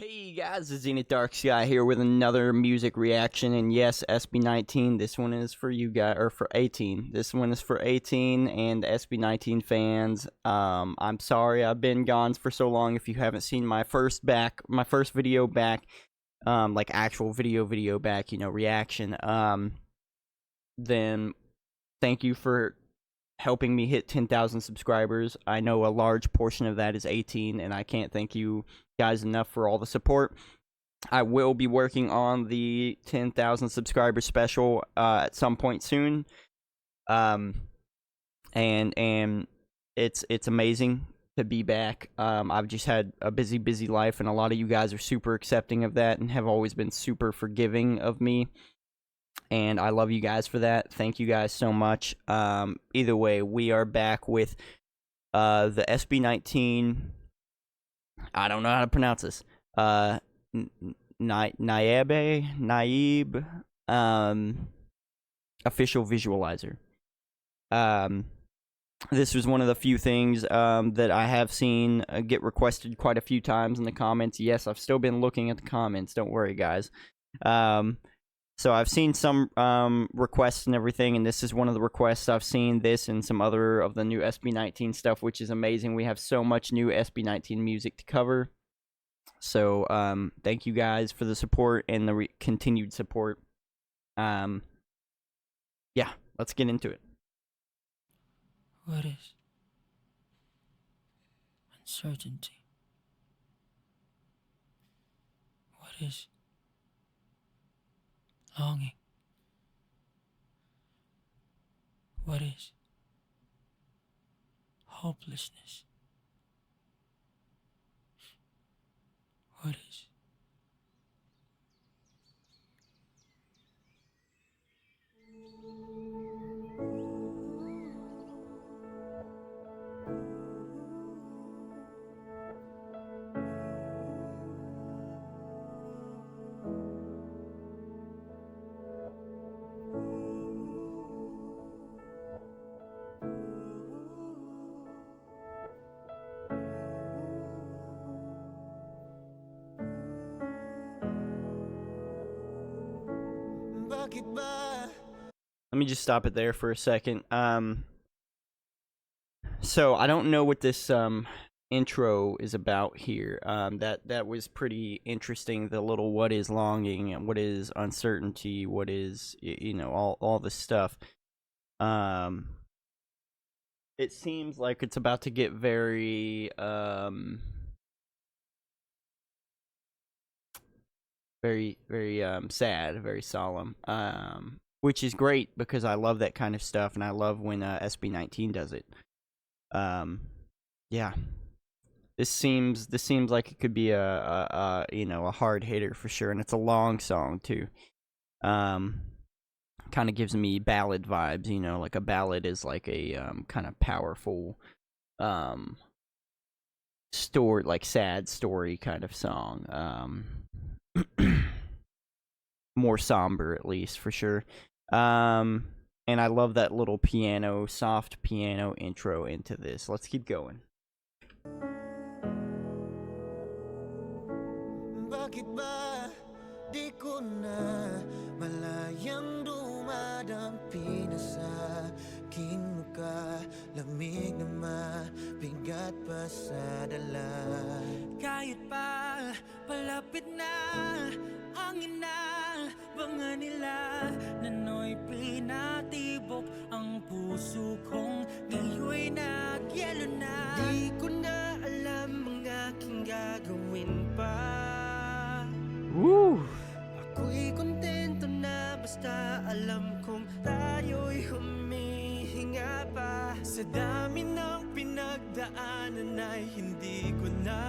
Hey guys, it's Zenith Darksky here with another music reaction, and yes, SB19, this one is for you guys, or for 18. This one is for 18 and SB19 fans. I'm sorry I've been gone for so long. If you haven't seen my first video back, like actual video back, reaction, then thank you for helping me hit 10,000 subscribers. I know a large portion of that is 18, and I can't thank you guys enough for all the support. I will be working on the 10,000 subscriber special at some point soon. And it's amazing to be back. I've just had a busy life, and a lot of you guys are super accepting of that and have always been super forgiving of me. And I love you guys for that. Thank you guys so much. Either way, we are back with the SB19. I don't know how to pronounce this. Nyebe, official visualizer. This was one of the few things that I have seen get requested quite a few times in the comments. Yes, I've still been looking at the comments. Don't worry, guys. So I've seen some requests and everything, and this is one of the requests. I've seen this and some other of the new SB19 stuff, which is amazing. We have so much new SB19 music to cover. So thank you guys for the support and the continued support. Yeah, let's get into it. What is uncertainty? What is longing? What is hopelessness? What is Let me just stop it there for a second. So I don't know what this intro is about here. That was pretty interesting. The little what is longing and what is uncertainty, what is all this stuff. It seems like it's about to get very sad, very solemn. Which is great because I love that kind of stuff, and I love when SB19 does it. Yeah, this seems like it could be a hard hitter for sure, and it's a long song too. Kind of gives me ballad vibes, like a ballad is like a kind of powerful story, like sad story kind of song. More somber, at least, for sure. And I love that little soft piano intro into this. Let's keep going. Bakit ba di ko na malayang dumadampi na sa aking muka, lamig na mabigat pa sa dala. Kahit pa palapit na hangin na banga nila, nano'y pinatibok ang puso kong ngayoy nagyelo na. Di ko na alam ang aking gagawin pa. Woo! Ako'y kontento na basta alam kong tayo'y humihinga pa. Sa dami ng pinagdaanan ay hindi ko na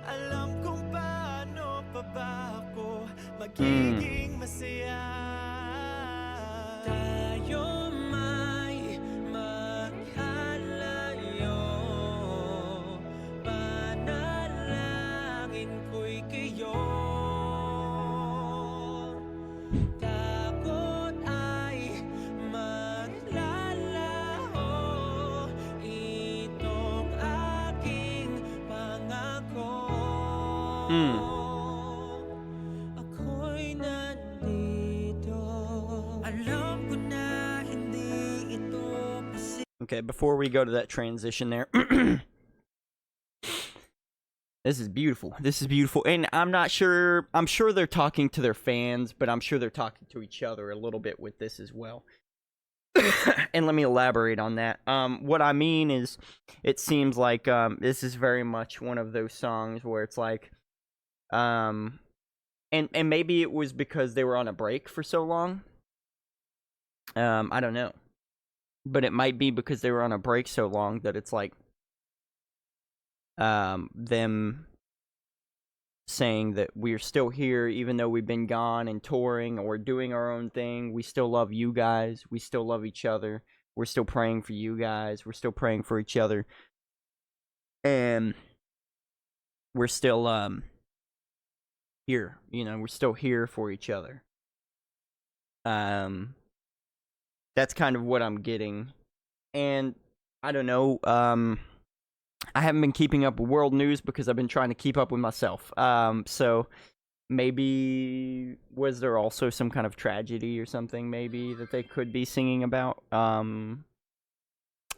alam kung paano pa ba ako magiging masaya. Tayo may maghalayo, panalangin ko'y kayo. Takot ay maglalaho, itong aking pangako. Ako'y nandito. Alam ko na hindi ito posible. Okay, before we go to that transition there, this is beautiful. This is beautiful. And I'm not sure, I'm sure they're talking to their fans, but I'm sure they're talking to each other a little bit with this as well. And let me elaborate on that. What I mean is, it seems like this is very much one of those songs where it's like, and maybe it was because they were on a break for so long. I don't know. But it might be because they were on a break so long that it's like them saying that we're still here even though we've been gone and touring or doing our own thing. We still love you guys. We still love each other. We're still praying for you guys. We're still praying for each other. And we're still here. You know, we're still here for each other. That's kind of what I'm getting. And I don't know, I haven't been keeping up with world news because I've been trying to keep up with myself. So maybe was there also some kind of tragedy or something maybe that they could be singing about?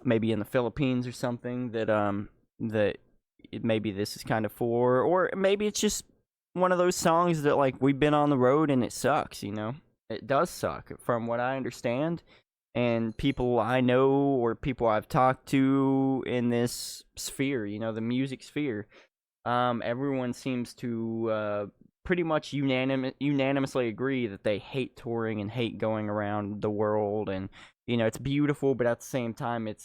Maybe in the Philippines or something that maybe this is kind of for, or maybe it's just one of those songs that like we've been on the road and it sucks, you know? It does suck from what I understand. And people I know or people I've talked to in this sphere, you know, the music sphere, everyone seems to pretty much unanimously agree that they hate touring and hate going around the world. And you know, it's beautiful, but at the same time, it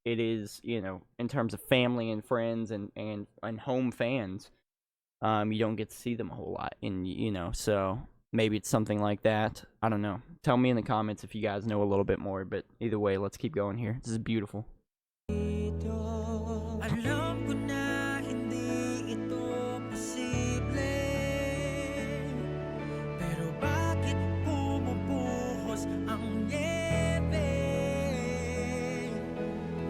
is, you know, in terms of family and friends and home fans, you don't get to see them a whole lot, and you know, so. Maybe it's something like that. I don't know. Tell me in the comments if you guys know a little bit more. But either way, let's keep going here. This is beautiful. Alam ko na hindi ito posible. Pero bakit bumubuhos ang nyebe?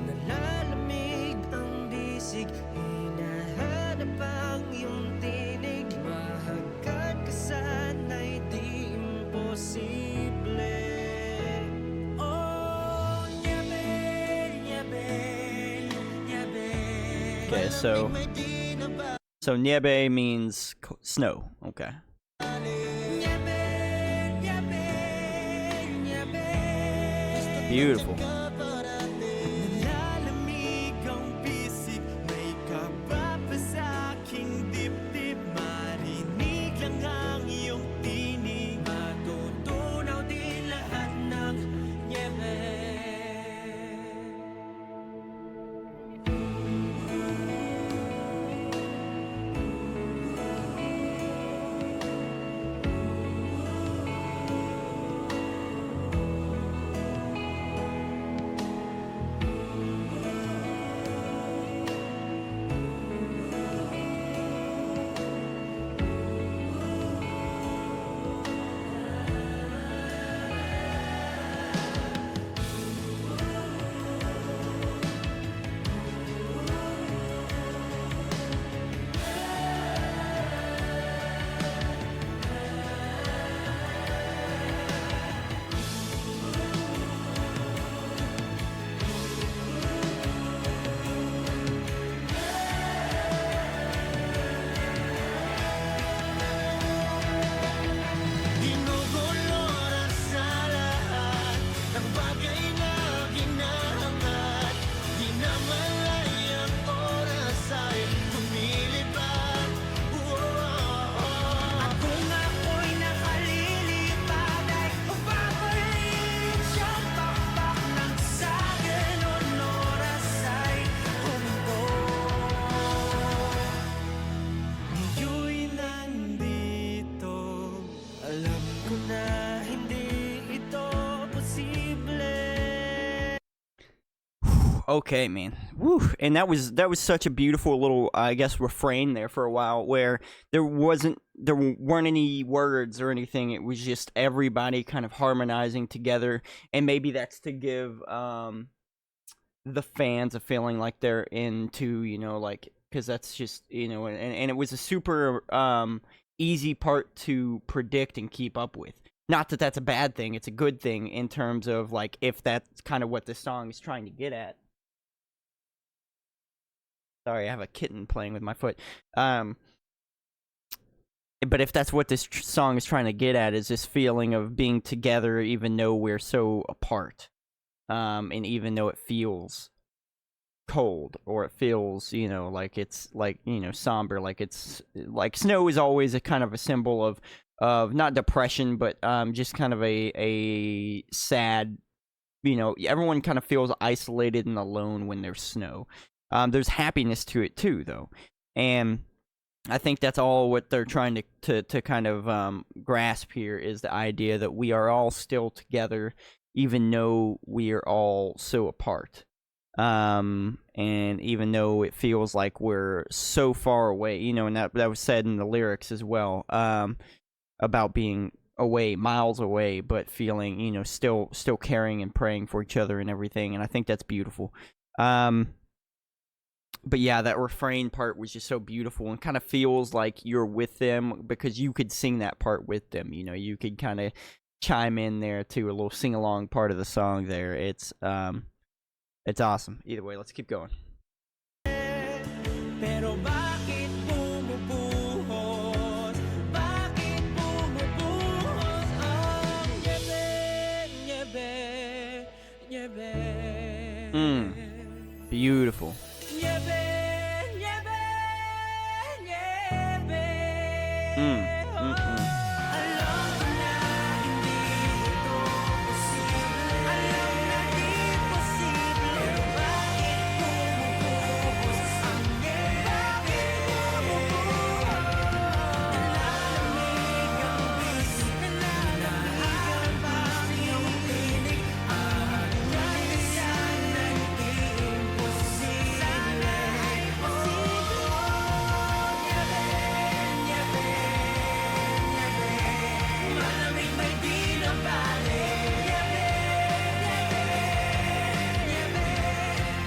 Nalalamig ang bisig, hinahanap ang iyong tinig. Mahagkan ka sana'y di imposible. Oh, nyebe, nyebe, nyebe. Okay, so Nyebe means snow. Okay. Nyebe, nyebe, nyebe. Beautiful. Nalalamig ang bisig, may kaba pa sa aking dibdib. Marinig lang ang iyong tinig, matutunaw din lahat ng nyebe. Okay, man. Woo. And that was such a beautiful little, I guess, refrain there for a while, where there weren't any words or anything. It was just everybody kind of harmonizing together, and maybe that's to give the fans a feeling like they're into, you know, like because that's just, you know, and it was a super easy part to predict and keep up with. Not that that's a bad thing, it's a good thing in terms of, like, if that's kind of what this song is trying to get at. Sorry, I have a kitten playing with my foot. But if that's what this song is trying to get at, is this feeling of being together even though we're so apart. And even though it feels cold, or it feels, you know, like it's, like, you know, somber, like it's, like snow is always a kind of a symbol of not depression, but just kind of a sad, you know, everyone kind of feels isolated and alone when there's snow. There's happiness to it too, though, and I think that's all what they're trying to kind of grasp here, is the idea that we are all still together, even though we are all so apart. And even though it feels like we're so far away, you know, and that was said in the lyrics as well, about being away, miles away, but feeling, you know, still caring and praying for each other and everything, and I think that's beautiful. But yeah, that refrain part was just so beautiful, and kind of feels like you're with them, because you could sing that part with them, you know, you could kind of chime in there too, a little sing-along part of the song there. It's awesome. Either way, let's keep going. Pero bakit bumubuhos? Bakit bumubuhos ang nyebe, nyebe, nyebe? Beautiful. Nyebe, nyebe, nyebe. Alam ko na hindi ito posible. Alam na di posible. Pero bakit bumubuhos ang nyebe? Bakit bumubuhos? Nalalamig ang bisig, nalalamig ang pangiyong tinig. Hanggang sana'y di imposible. Sana'y posible. Nyebe, nyebe, nyebe. Malamig may di nabali. Nyebe, nyebe, nyebe.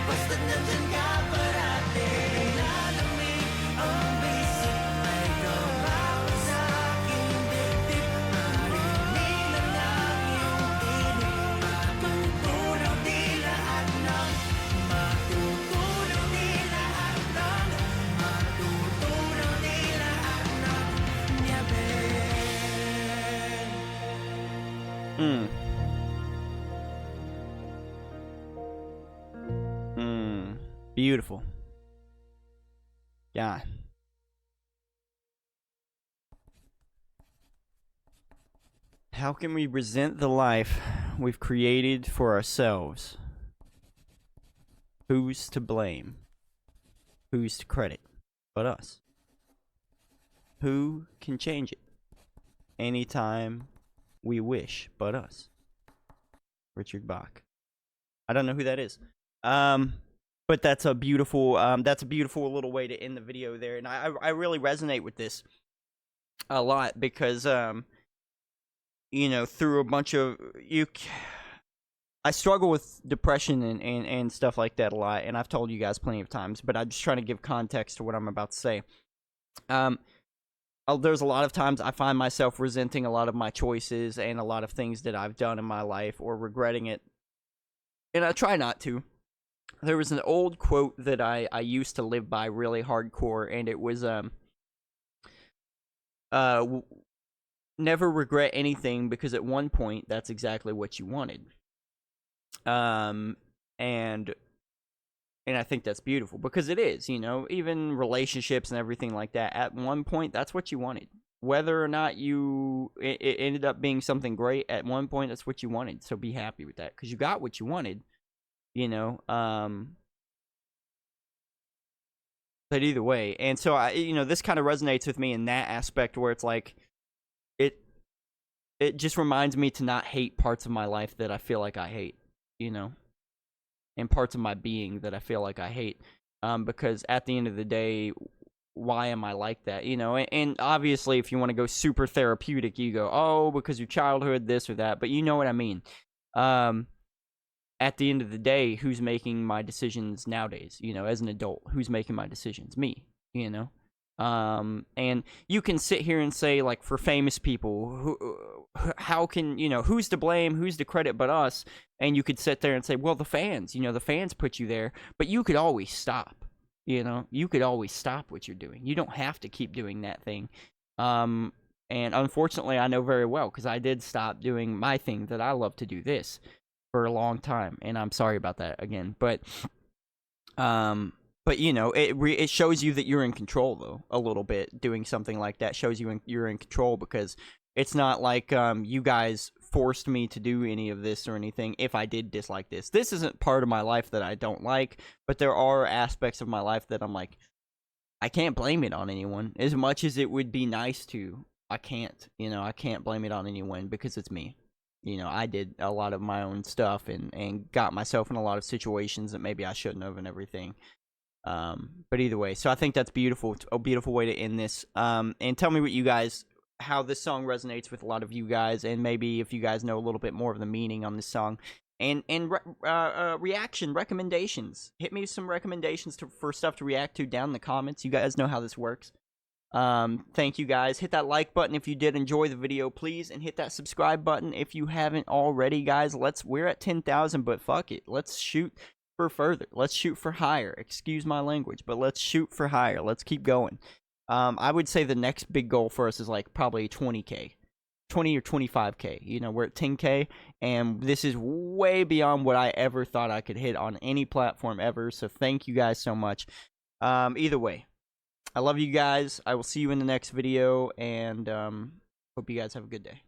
Basta't nandyan ka parati. Lalamig ang bisig, may kabawas sa aking dibdib. Marinig na lang iyong tinig. Matutunaw di lahat ng, matutunaw di lahat ng, matutunaw di lahat ng nyebe. Beautiful. Yeah. How can we resent the life we've created for ourselves? Who's to blame? Who's to credit but us? Who can change it? Anytime we wish but us. Richard Bach. I don't know who that is. But that's a beautiful little way to end the video there, and I really resonate with this a lot, because you know, through a bunch of I struggle with depression and stuff like that a lot, and I've told you guys plenty of times, but I'm just trying to give context to what I'm about to say. There's a lot of times I find myself resenting a lot of my choices and a lot of things that I've done in my life, or regretting it, and I try not to. There was an old quote that I used to live by really hardcore, and it was never regret anything, because at one point that's exactly what you wanted. And I think that's beautiful, because it is, you know, even relationships and everything like that, at one point that's what you wanted. Whether or not it ended up being something great, at one point that's what you wanted, so be happy with that, because you got what you wanted. You know, but either way, and so you know, this kind of resonates with me in that aspect, where it's like, it just reminds me to not hate parts of my life that I feel like I hate, you know, and parts of my being that I feel like I hate, because at the end of the day, why am I like that, you know? And obviously, if you want to go super therapeutic, you go, oh, because your childhood, this or that, but you know what I mean. at the end of the day, who's making my decisions nowadays? You know, as an adult, who's making my decisions? Me. You know. And you can sit here and say, like, for famous people, how can, you know, who's to blame, who's to credit but us? And you could sit there and say, well, the fans, you know, the fans put you there, but you could always stop, you know, you could always stop what you're doing. You don't have to keep doing that thing. And unfortunately, I know very well, because I did stop doing my thing that I love to do, this, for a long time, and I'm sorry about that again, but you know, it shows you that you're in control, though, a little bit. Doing something like that shows you you're in control, because it's not like you guys forced me to do any of this or anything. If I did dislike this, this isn't part of my life that I don't like, but there are aspects of my life that I'm like, I can't blame it on anyone. As much as it would be nice to, I can't. You know, I can't blame it on anyone, because it's me. You know, I did a lot of my own stuff and got myself in a lot of situations that maybe I shouldn't have and everything. But either way, so I think that's beautiful. A beautiful way to end this. And tell me what you guys, how this song resonates with a lot of you guys, and maybe if you guys know a little bit more of the meaning on this song, and reaction recommendations. Hit me with some recommendations for stuff to react to down in the comments. You guys know how this works. Thank you guys. Hit that like button if you did enjoy the video, please, and hit that subscribe button if you haven't already, guys. We're at 10,000, but fuck it. Let's shoot for further. Let's shoot for higher. Excuse my language, but let's shoot for higher. Let's keep going. I would say the next big goal for us is like probably 20K. 20 or 25K. You know, we're at 10K, and this is way beyond what I ever thought I could hit on any platform ever, so thank you guys so much. Either way, I love you guys. I will see you in the next video, and hope you guys have a good day.